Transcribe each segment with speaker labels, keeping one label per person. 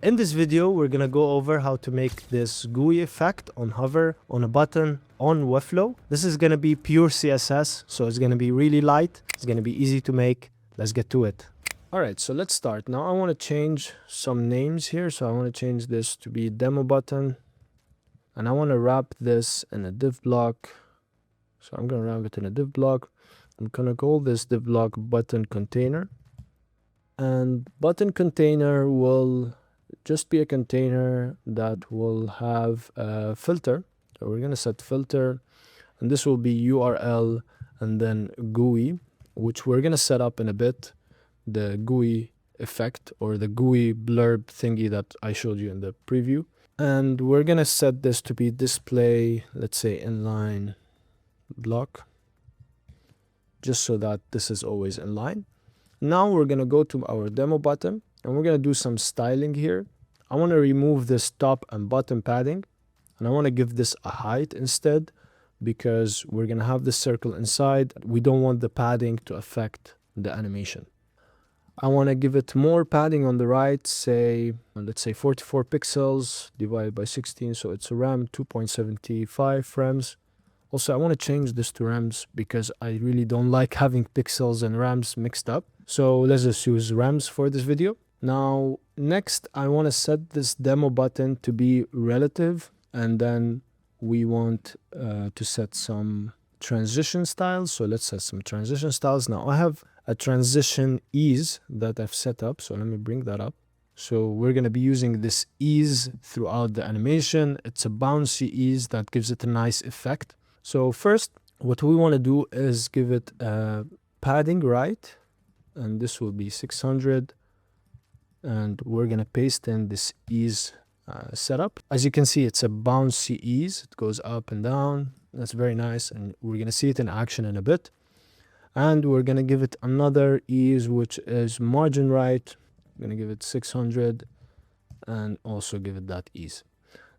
Speaker 1: In this video, we're gonna go over how to make this Gooey effect on hover on a button on Webflow. This is gonna be pure CSS, so it's gonna be really light. It's gonna be easy to make. Let's get to it. All right, so let's start. Now I wanna change some names here. So I wanna change this to be demo button. And I wanna wrap this in a div block. So I'm gonna wrap it in a div block. I'm gonna call this div block button container. And button container will just be a container that will have a filter. So we're gonna set filter, and this will be URL and then Gooey, which we're gonna set up in a bit, the Gooey effect or the Gooey blurb thingy that I showed you in the preview. And we're gonna set this to be display, let's say inline block, just so that this is always in line. Now we're gonna go to our demo button and we're gonna do some styling here. I wanna remove this top and bottom padding, and I wanna give this a height instead, because we're gonna have this circle inside. We don't want the padding to affect the animation. I wanna give it more padding on the right, say, let's say 44 pixels divided by 16, so it's around 2.75 frames. Also, I wanna change this to rams because I really don't like having pixels and rams mixed up. So let's just use rams for this video. Now, next, I wanna set this demo button to be relative, and then we want to set some transition styles. So let's set some transition styles. Now I have a transition ease that I've set up. So let me bring that up. So we're going to be using this ease throughout the animation. It's a bouncy ease that gives it a nice effect. So first, what we want to do is give it a padding right, and this will be 600. And we're going to paste in this ease setup. As you can see, it's a bouncy ease. It goes up and down. That's very nice, and we're going to see it in action in a bit. And we're going to give it another ease, which is margin right. I'm going to give it 600 and also give it that ease.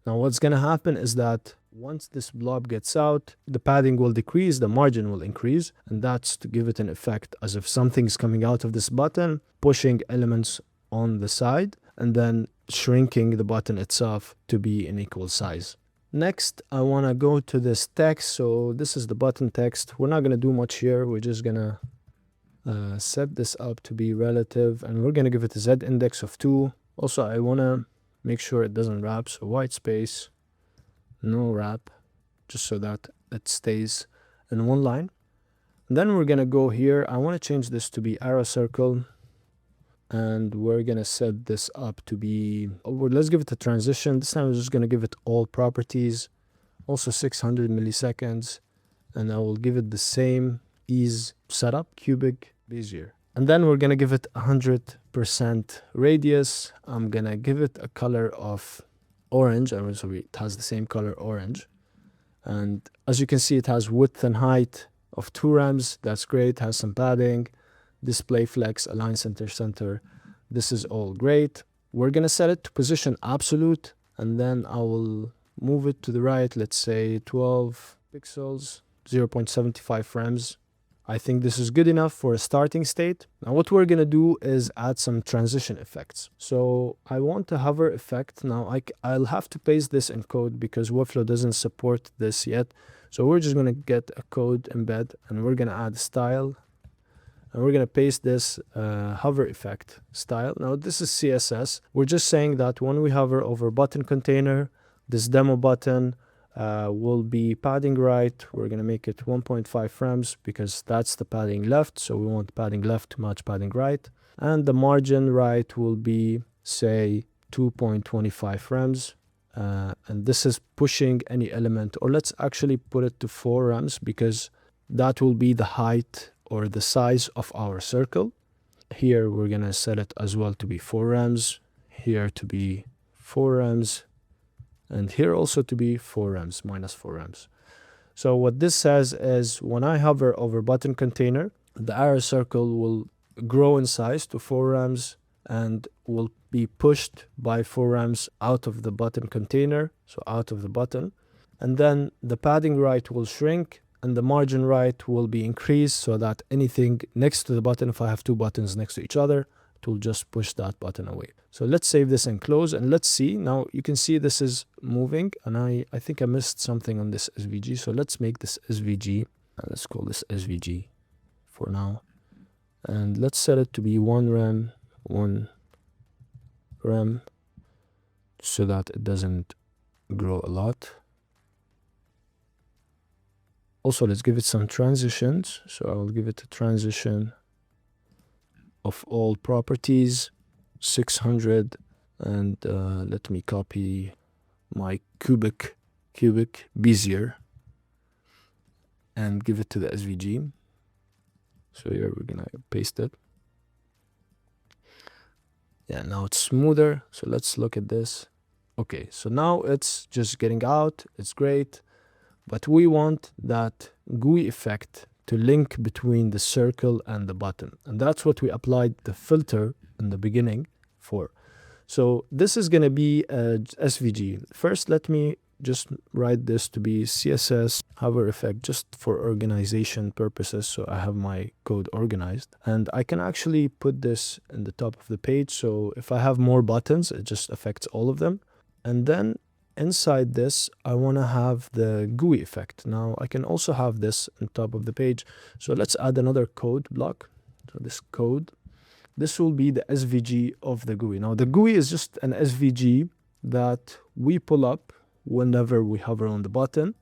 Speaker 1: Now what's going to happen is that once this blob gets out, the padding will decrease, the margin will increase, and that's to give it an effect as if something's coming out of this button, pushing elements on the side, and then shrinking the button itself to be an equal size. Next, I want to go to this text. So this is the button text. We're not going to do much here. We're just going to set this up to be relative, and we're going to give it a Z index of 2. Also, I want to make sure it doesn't wrap. So white space, no wrap, just so that it stays in one line. And then we're going to go here. I want to change this to be arrow circle. And we're going to set this up to be, let's give it a transition. This time we're just going to give it all properties, also 600 milliseconds. And I will give it the same ease setup, cubic, Bezier. And then we're going to give it 100% radius. I'm going to give it a color of orange. And so it has the same color, orange. And as you can see, it has width and height of 2 rams. That's great. It has some padding. Display flex, align center. This is all great. We're gonna set it to position absolute, and then I will move it to the right, let's say 12 pixels, 0.75 frames. I think this is good enough for a starting state. Now what we're gonna do is add some transition effects. So I want a hover effect. Now I'll have to paste this in code because Webflow doesn't support this yet. So we're just gonna get a code embed, and we're gonna add style. And we're going to paste this hover effect style. Now this is CSS. We're just saying that when we hover over button container, this demo button will be padding right. We're going to make it 1.5 frames because that's the padding left. So we want padding left to match padding right. And the margin right will be, say, 2.25 frames. And this is pushing any element, or let's actually put it to 4 rams because that will be the height or the size of our circle. Here we're gonna set it as well to be 4 rams, here to be 4 rams, and here also to be 4 rams, minus 4 rams. So what this says is when I hover over button container, the arrow circle will grow in size to 4 rams and will be pushed by 4 rams out of the button container, so out of the button. And then the padding right will shrink, and the margin right will be increased so that anything next to the button, if I have 2 buttons next to each other, it will just push that button away. So let's save this and close, and let's see. Now you can see this is moving, and I think I missed something on this SVG. So let's make this SVG. Let's call this SVG for now. And let's set it to be 1 rem, 1 rem, so that it doesn't grow a lot. Also, let's give it some transitions. So I'll give it a transition of all properties, 600, and let me copy my cubic Bezier and give it to the SVG. So here we're gonna paste it. Yeah, now it's smoother. So let's look at this. Okay, so now it's just getting out. It's great. But we want that Gooey effect to link between the circle and the button. And that's what we applied the filter in the beginning for. So this is going to be a SVG. First, let me just write this to be CSS hover effect, just for organization purposes. So I have my code organized. And I can actually put this in the top of the page. So if I have more buttons, it just affects all of them. And then inside this, I want to have the Gooey effect. Now I can also have this on top of the page. So let's add another code block. So this code, this will be the SVG of the Gooey. Now the Gooey is just an SVG that we pull up whenever we hover on the button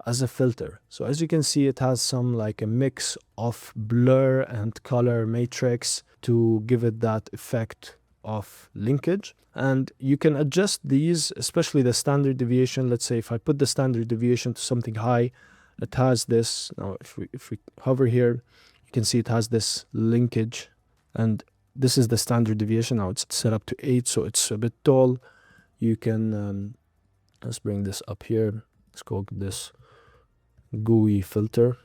Speaker 1: as a filter. So as you can see, it has some like a mix of blur and color matrix to give it that effect of linkage. And you can adjust these, especially the standard deviation. Let's say if I put the standard deviation to something high, it has this. Now if we hover here, you can see it has this linkage, and this is the standard deviation. Now it's set up to 8, so it's a bit tall. You can let's bring this up here. Let's call this Gooey filter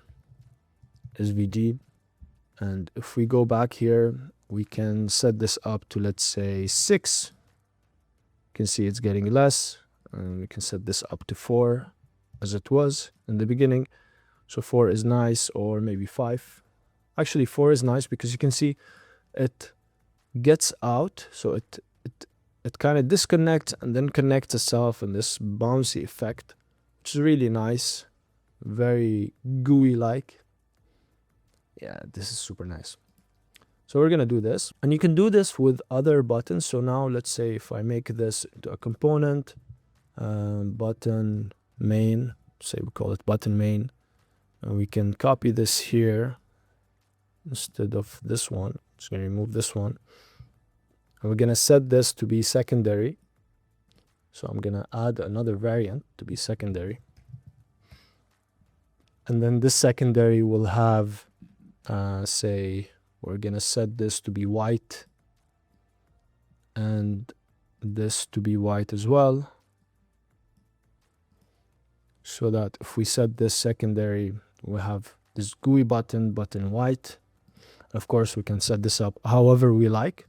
Speaker 1: SVG, and if we go back here, we can set this up to, let's say, 6. You can see it's getting less, and we can set this up to 4 as it was in the beginning. So 4 is nice, or maybe 5. Actually 4 is nice because you can see it gets out, so it kind of disconnects and then connects itself in this bouncy effect, which is really nice, very Gooey like. Yeah, this is super nice. So we're going to do this, and you can do this with other buttons. So now let's say if I make this into a component, button main, say we call it button main, and we can copy this here instead of this one. Just going to remove this one, and we're going to set this to be secondary. So I'm going to add another variant to be secondary, and then this secondary will have say we're going to set this to be white and this to be white as well, so that if we set this secondary, we have this Gooey button white. Of course, we can set this up however we like.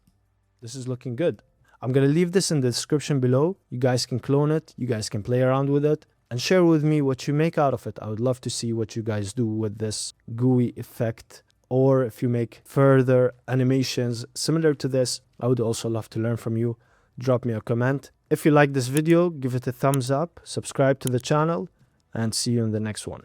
Speaker 1: This is looking good. I'm going to leave this in the description below. You guys can clone it. You guys can play around with it and share with me what you make out of it. I would love to see what you guys do with this Gooey effect. Or if you make further animations similar to this, I would also love to learn from you. Drop me a comment. If you like this video, give it a thumbs up, subscribe to the channel, and see you in the next one.